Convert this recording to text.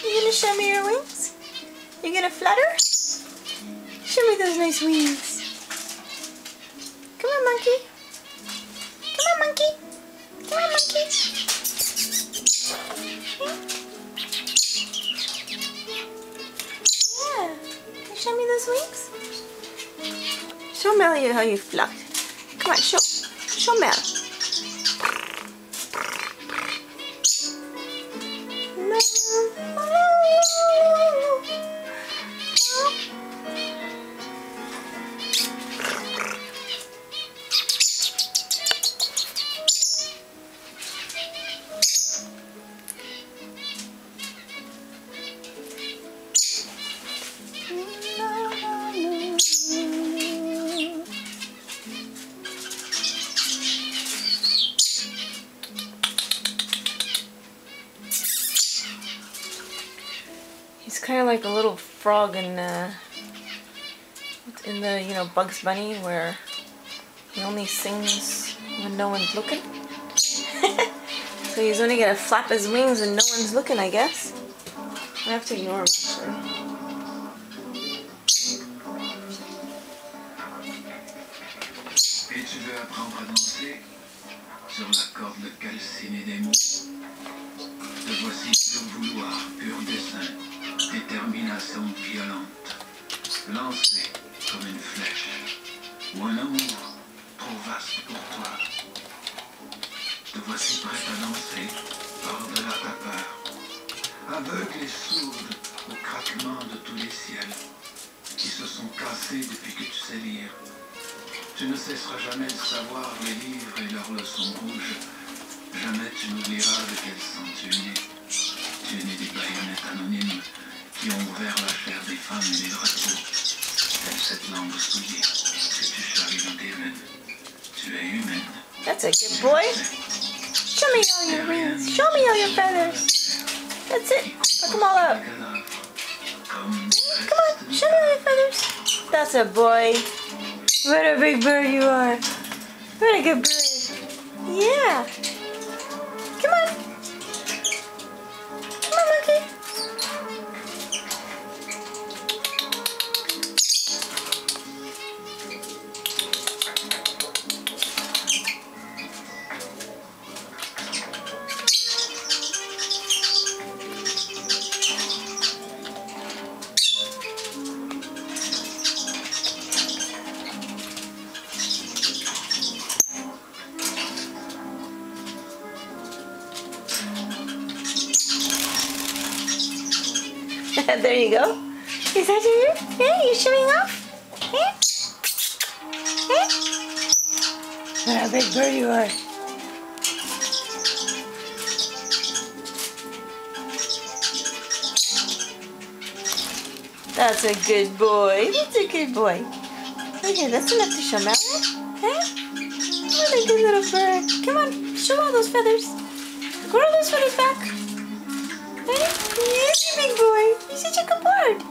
You gonna show me your wings? You gonna flutter? Show me those nice wings. Come on, monkey. Come on, monkey. Come on, monkey. Yeah. Can you show me those wings? Show Melly how you flutter. Come on, show Mel. He's kind of like a little frog in the Bugs Bunny, where he only sings when no one's looking. So he's only gonna flap his wings when no one's looking, I guess. I have to ignore him actually. Et tu veux apprendre à danser sur la corde calcinée des mots. Te voici pur vouloir, pur dessein, détermination violente, lancée comme une flèche, ou un amour trop vaste pour toi. Te voici prête à danser, par-delà ta peur, aveugle et sourde au craquement de tous les ciels, qui se sont cassés depuis que tu sais lire. Tu ne cesseras jamais de savoir les livres et leurs leçons rouges. Jamais tu n'oublieras de quel sang tu es né. Tu es né des baïonnettes anonymes qui ont ouvert la chair des femmes et des drapeaux. Telle cette langue souillée que tu charries dans tes veines. Tu es humaine. That's a good boy. Show me all your wings. Show me all your feathers. That's it. Put them all up. Come on, show me all your feathers. That's a boy. What a big bird you are. What a good bird. Yeah. Come on. Come on, monkey. There you go. Is that you? Hey, you showing off? Hey? Hey? What a big bird you are. That's a good boy. That's a good boy. Okay, that's enough to show Melon. Hey? What a good little bird. Come on, show all those feathers. Grow those feathers back. Ready? Yes, you big boy. You're such a good bird.